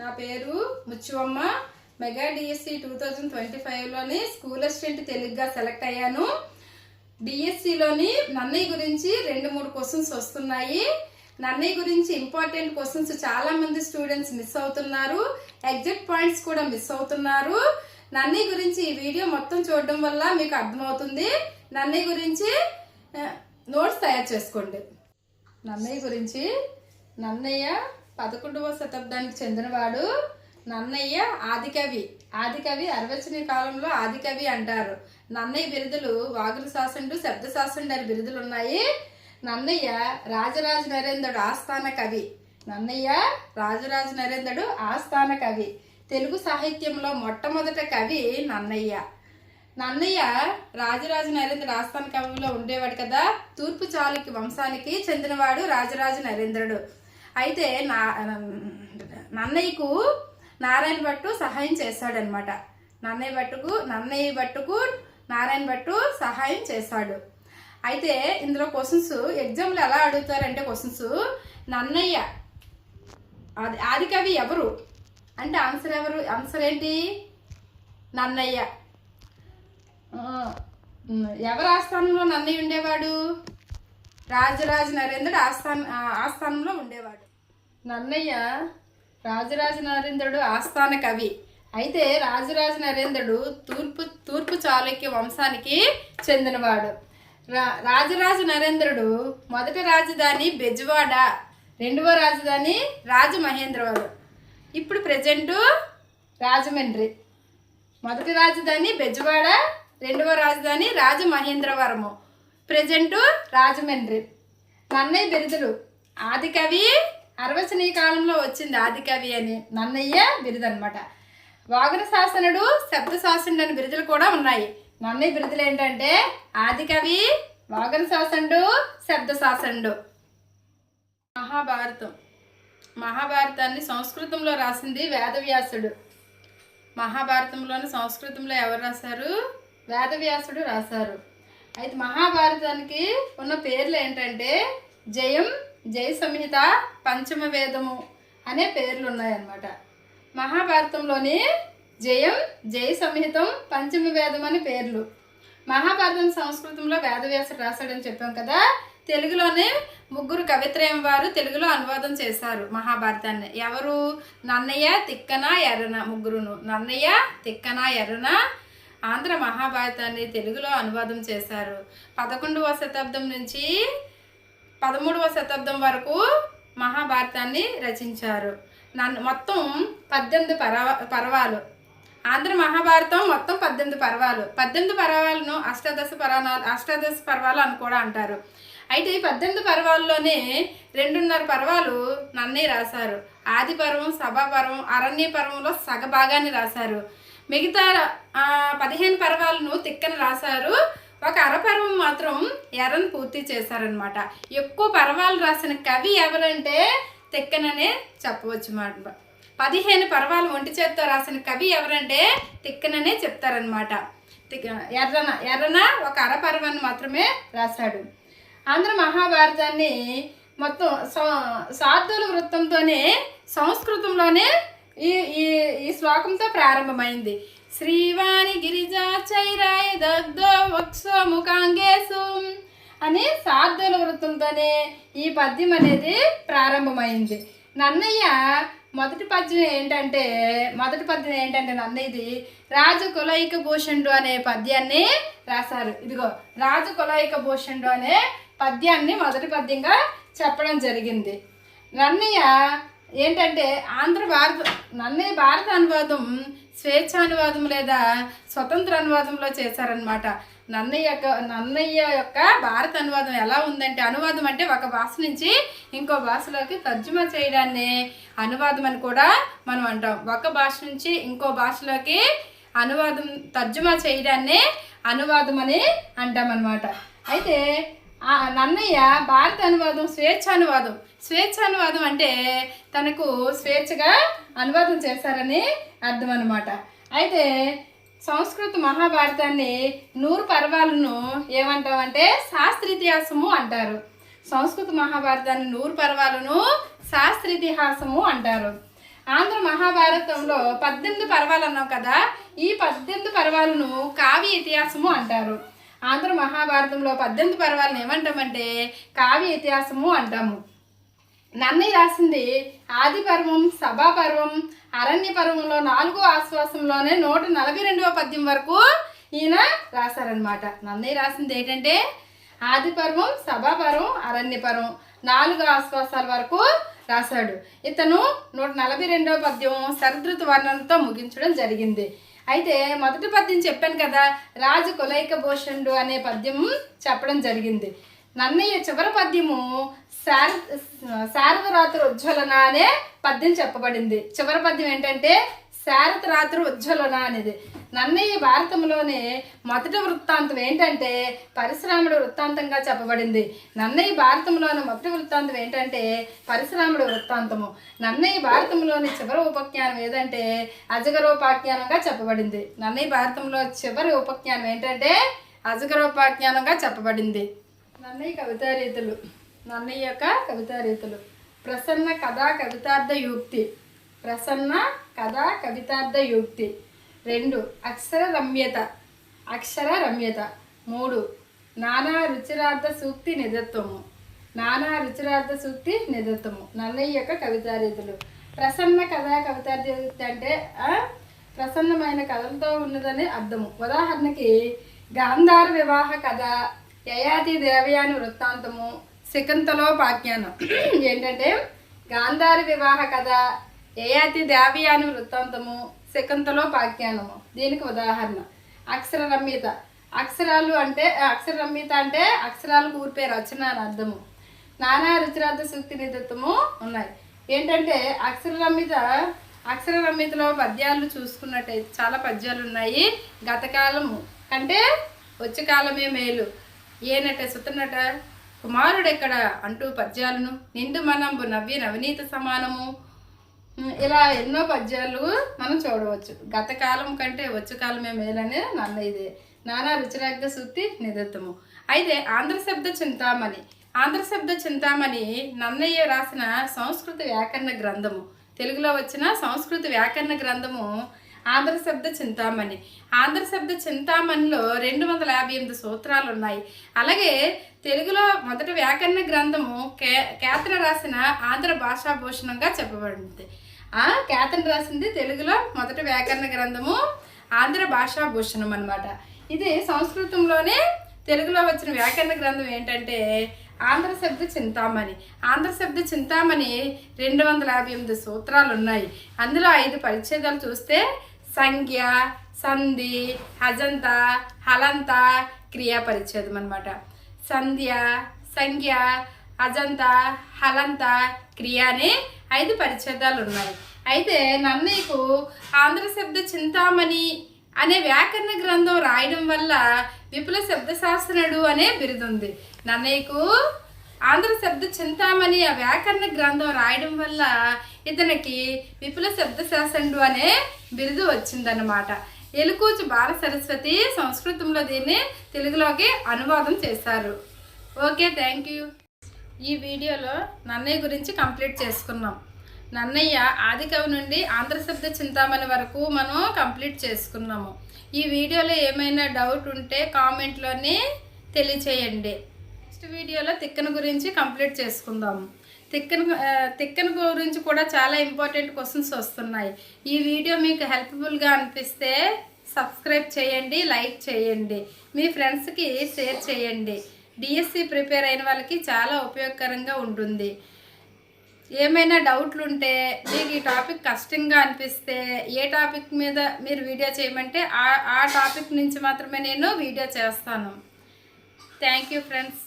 నా పేరు Muchchuvamma. Mega DSC 2025లోని స్కూల్ అసిస్టెంట్ తెలుగుగా సెలెక్ట్ అయ్యాను. డిఎస్సిలోని నన్నయ్య గురించి 2-3 క్వశ్చన్స్ వస్తున్నాయి. నన్నయ్య గురించి ఇంపార్టెంట్ క్వశ్చన్స్ చాలా మంది స్టూడెంట్స్ మిస్ అవుతున్నారు. ఎగ్జాక్ట్ పాయింట్స్ కూడా మిస్ అవుతున్నారు. నన్నయ్య గురించి ఈ వీడియో మొత్తం చూడడం వల్ల మీకు అర్థమవుతుంది. నన్నయ్య గురించి నోట్స్ తయారు చేసుకోండి. నన్నయ్య గురించి, నన్నయ్య 11వ శతాబ్దానికి చెందినవాడు. నన్నయ్య ఆదికవి. అర్వచనీ కాలంలో ఆదికవి అంటారు. నన్నయ్య బిరుదులు వాగులశాసనుడు, శబ్దశాసనుడు అని బిరుదులు ఉన్నాయి. నన్నయ్య రాజరాజ నరేంద్రుడు ఆస్థాన కవి. ఆస్థాన కవి. తెలుగు సాహిత్యంలో మొట్టమొదటి కవి నన్నయ్య. రాజరాజ నరేంద్రుడు ఆస్థాన కవిలో ఉండేవాడు కదా. తూర్పు చాళుక్య వంశానికి చెందినవాడు రాజరాజ నరేంద్రుడు. అయితే నన్నయ్యకు నారాయణ భట్టు సహాయం చేశాడనమాట. నన్నయ్య భట్టుకు నారాయణ భట్టు సహాయం చేశాడు. అయితే ఇందులో క్వశ్చన్స్ ఎగ్జామ్లో ఎలా అడుగుతారంటే క్వశ్చన్స్, నన్నయ్య ఆదికవి ఎవరు అంటే ఆన్సర్ ఏంటి? నన్నయ్య. ఎవరు ఆస్థానంలో నన్నయ్య ఉండేవాడు? రాజరాజ నరేంద్రుడు ఆస్థానంలో ఉండేవాడు. నన్నయ్య రాజరాజ నరేంద్రుడు ఆస్థాన కవి. అయితే రాజరాజ నరేంద్రుడు తూర్పు చాళుక్య వంశానికి చెందినవాడు. రాజరాజ నరేంద్రుడు మొదటి రాజధాని బెజవాడ, రెండవ రాజధాని రాజమహేంద్రవరం. ఇప్పుడు ప్రజెంటు రాజమండ్రి. మొదటి రాజధాని బెజవాడ, రెండవ రాజధాని రాజమహేంద్రవరము, ప్రజెంటు రాజమండ్రి. నన్నయ్య బిరుదులు ఆదికవి, అర్వచనీ కాలంలో వచ్చింది ఆదికవి అని నన్నయ్య బిరుదు అనమాట. వాగులశాసనుడు, శబ్దశాసనుడు అని బిరుదులు కూడా ఉన్నాయి. నన్నయ్య బిరుదులు ఏంటంటే ఆదికవి, వాగులశాసనుడు, శబ్దశాసనుడు. మహాభారతాన్ని సంస్కృతంలో రాసింది వేదవ్యాసుడు. సంస్కృతంలో ఎవరు రాశారు? వేదవ్యాసుడు రాశారు. అయితే మహాభారతానికి ఉన్న పేర్లు ఏంటంటే జయం, జయ సంహిత, పంచమ వేదము అనే పేర్లు ఉన్నాయన్నమాట. మహాభారతంలోని జయం, జయ సంహితం, పంచమ వేదం అనే పేర్లు. మహాభారతం సంస్కృతంలో వేదవ్యాసుడు రాశాడని చెప్పాం కదా. తెలుగులోనే 3 కవిత్రయం వారు తెలుగులో అనువాదం చేశారు మహాభారతాన్ని. ఎవరు? నన్నయ్య, తిక్కన, ఎర్రన. ముగ్గురును. నన్నయ్య, తిక్కన, ఎర్రన ఆంధ్ర మహాభారతాన్ని తెలుగులో అనువాదం చేశారు. 11వ శతాబ్దం నుంచి 13వ శతాబ్దం వరకు మహాభారతాన్ని రచించారు. మొత్తం 18 పర్వాలు. ఆంధ్ర మహాభారతం మొత్తం 18 పర్వాలు. 18 పర్వాలను అష్టాదశ పర్వాలు అని కూడా అంటారు. అయితే ఈ 18 పర్వాల్లోనే 2.5 పర్వాలు నన్నయ్య రాశారు. ఆది పర్వం, సభా పర్వం, అరణ్య పర్వంలో సగ భాగాన్ని రాశారు. మిగతా 15 పర్వాలను తిక్కన రాశారు. ఒక అరపర్వం మాత్రం ఎర్రను పూర్తి చేశారనమాట. ఎక్కువ పర్వాలు రాసిన కవి ఎవరంటే తిక్కననే చెప్పవచ్చు మాట. 15 పర్వాలు ఒంటి చేత్తో రాసిన కవి ఎవరంటే తిక్కననే చెప్తారనమాట. ఎర్రన ఒక అరపర్వాన్ని మాత్రమే రాశాడు. ఆంధ్ర మహాభారతాన్ని మొత్తం శార్దూల వృత్తంతోనే సంస్కృతంలోనే ఈ శ్లోకంతో ప్రారంభమైంది. శ్రీవాణి గిరిజా చైరాయ దగ్ధో వక్షో ముఖాంగేసు అని శార్దూల వృత్తంతోనే ఈ పద్యం అనేది ప్రారంభమైంది. నన్నయ్య మొదటి పద్యం ఏంటంటే నన్నయ్యది రాజకులైక భూషణుడు అనే పద్యాన్ని రాశారు. ఇదిగో రాజకులైక భూషణుడు అనే పద్యాన్ని మొదటి పద్యంగా చెప్పడం జరిగింది. నన్నయ్య ఏంటంటే నన్నయ్య భారత అనువాదం స్వేచ్ఛానువాదం లేదా స్వతంత్ర అనువాదంలో చేశారనమాట. నన్నయ్య యొక్క భారత అనువాదం ఎలా ఉందంటే, అనువాదం అంటే ఒక భాష నుంచి ఇంకో భాషలోకి తర్జుమా చేయడాన్ని అనువాదం అని కూడా మనం అంటాం. ఒక భాష నుంచి ఇంకో భాషలోకి తర్జుమా చేయడాన్ని అనువాదం అని అంటామన్నమాట. అయితే నన్నయ్య భారత అనువాదం స్వేచ్ఛానువాదం అంటే తనకు స్వేచ్ఛగా అనువాదం చేశారని అర్థం అనమాట. అయితే సంస్కృత మహాభారతాన్ని 100 పర్వాలను ఏమంటామంటే శాస్త్రీతిహాసము అంటారు. సంస్కృత మహాభారతాన్ని 100 పర్వాలను శాస్త్రీతిహాసము అంటారు. ఆంధ్ర మహాభారతంలో 18 పర్వాలు అన్నాం కదా, ఈ 18 పర్వాలను కావ్య ఇతిహాసము అంటారు. ఆంధ్ర మహాభారతంలో 18 పర్వాలను ఏమంటామంటే కావ్య ఇతిహాసము అంటాము. నన్నయ్య రాసింది ఆది పర్వం, సభా పర్వం, అరణ్య పర్వంలో 4వ ఆశ్వాసంలోనే 142వ పద్యం వరకు ఈయన రాశారనమాట. నన్నయ్య రాసింది ఏంటంటే ఆది పర్వం, సభా పర్వం, అరణ్య పర్వం 4 ఆశ్వాసాల వరకు రాశాడు. ఇతను 142వ పద్యం శరదృతు వర్ణనతో ముగించడం జరిగింది. అయితే మొదటి పద్యం చెప్పాను కదా, రాజు కులైక భూషణుడు అనే పద్యం చెప్పడం జరిగింది. నన్నయ్య చివరి పద్యము శారద రాత్రి ఉజ్వలన అనే పద్యం చెప్పబడింది. చివరి పద్యం ఏంటంటే శారద రాత్రి ఉజ్వలన అనేది. నన్నయ్య భారతంలోనే మొదటి వృత్తాంతం ఏంటంటే పరశురాముడు వృత్తాంతంగా చెప్పబడింది. నన్నయ్య భారతంలోని మొదటి వృత్తాంతం ఏంటంటే పరశురాముడు వృత్తాంతము. నన్నయ్య భారతంలోని చివరి ఉపజ్ఞానం ఏదంటే అజగరోపాఖ్యానంగా చెప్పబడింది. నన్నయ్య భారతంలో చివరి ఉపజ్ఞానం ఏంటంటే అజగరోపాఖ్యానంగా చెప్పబడింది. నన్నయ్య కవితా రీతులు. నన్నయ్య యొక్క కవితా రీతులు: ప్రసన్న కథా కవితార్థ యూక్తి, ప్రసన్న కథా కవితార్థ యూక్తి. 2 అక్షర రమ్యత, అక్షర రమ్యత. 3 నానా రుచిరార్థ సూక్తి నిధత్వము, నానా రుచిరార్థ సూక్తి నిధత్వము. నన్నయ్య యొక్క కవితా రీతులు. ప్రసన్న కథా కవితార్థ యూక్తి అంటే ప్రసన్నమైన కథలతో ఉన్నదని అర్థము. ఉదాహరణకి గాంధార వివాహ కథ, యయాతి దేవయాని వృత్తాంతము, శకుంతలోపాఖ్యానం. ఏంటంటే గాంధారి వివాహ కథ, యయాతి దేవయాని వృత్తాంతము, శకుంతలోపాఖ్యానము దీనికి ఉదాహరణ. అక్షర రమ్యత, అక్షరాలు అంటే అక్షర రమ్యత అంటే అక్షరాలకు ఊరిపే రచన అని అర్థము. నానా రుచిరార్థ సూక్తి నిధత్వము ఉన్నాయి. ఏంటంటే అక్షర రమ్యతలో పద్యాలు చూసుకున్నట్టయితే చాలా పద్యాలు ఉన్నాయి. గతకాలము కంటే వచ్చే కాలమే మేలు, ఏనట సుతనట కుమారుడెక్కడ అంటూ పద్యాలను, నిండు మనంబు నవ్య నవనీత సమానము, ఇలా ఎన్నో పద్యాలు మనం చూడవచ్చు. గతకాలం కంటే వచ్చే కాలమే మేలనే నన్నయ్యదే. నానా రుచిరార్థ సూక్తి నిధత్వము. అయితే ఆంధ్ర శబ్ద చింతామణి, ఆంధ్ర శబ్ద చింతామణి నన్నయ్య రాసిన సంస్కృత వ్యాకరణ గ్రంథము. తెలుగులో వచ్చిన సంస్కృత వ్యాకరణ గ్రంథము ఆంధ్ర శబ్ద చింతామణి. ఆంధ్ర శబ్ద చింతామణిలో 258 సూత్రాలు ఉన్నాయి. అలాగే తెలుగులో మొదటి వ్యాకరణ గ్రంథము కేతన రాసిన ఆంధ్ర భాషా భూషణంగా చెప్పబడింది. కేతన రాసింది తెలుగులో మొదటి వ్యాకరణ గ్రంథము ఆంధ్ర భాషా భూషణం అన్నమాట. ఇది సంస్కృతంలోనే తెలుగులో వచ్చిన వ్యాకరణ గ్రంథం ఏంటంటే ఆంధ్ర శబ్ద చింతామణి. ఆంధ్ర శబ్ద చింతామణి 258 సూత్రాలు ఉన్నాయి. అందులో 5 పరిచ్ఛేదాలు చూస్తే సంజ్ఞ, సంధి, హజంత, హలంత, క్రియా పరిచ్ఛేదం అన్నమాట. సంజ్ఞ, అజంత, హలంత, క్రియ అనే 5 పరిచ్ఛేదాలు ఉన్నాయి. అయితే నన్నయ్యకు ఆంధ్ర శబ్ద చింతామణి అనే వ్యాకరణ గ్రంథం రాయడం వల్ల విపుల శబ్దశాస్త్రుడు అనే బిరుదుంది. నన్నయ్యకు ఆంధ్ర శబ్ద చింతామణి ఆ వ్యాకరణ గ్రంథం రాయడం వల్ల ఇతనికి విపుల శబ్దశాస్త్రుడు అనే బిరుదు వచ్చిందన్నమాట. ఎలుకూచి బాల సరస్వతి సంస్కృతంలో దీన్ని తెలుగులోకి అనువాదం చేశారు. Okay, thank you. ఈ వీడియోలో నన్నయ్య గురించి కంప్లీట్ చేసుకున్నాం. నన్నయ్య ఆదికవి నుండి ఆంధ్ర శబ్ద చింతామణి వరకు మనం కంప్లీట్ చేసుకున్నాము. ఈ వీడియోలో ఏమైనా డౌట్ ఉంటే కామెంట్లోనే తెలియచేయండి. నెక్స్ట్ వీడియోలో తిక్కన గురించి కంప్లీట్ చేసుకుందాము. తిక్కన గురించి కూడా చాలా ఇంపార్టెంట్ క్వశ్చన్స్ వస్తున్నాయి. ఈ వీడియో మీకు హెల్ప్ఫుల్గా అనిపిస్తే సబ్స్క్రైబ్ చేయండి, లైక్ చేయండి, మీ ఫ్రెండ్స్కి షేర్ చేయండి. డిఎస్సి ప్రిపేర్ అయిన వాళ్ళకి చాలా ఉపయోగకరంగా ఉంటుంది. ఏమైనా డౌట్లు ఉంటే, మీకు ఈ టాపిక్ కష్టంగా అనిపిస్తే, ఏ టాపిక్ మీద మీరు వీడియో చేయమంటే ఆ టాపిక్ నుంచి మాత్రమే నేను వీడియో చేస్తాను. Thank you friends.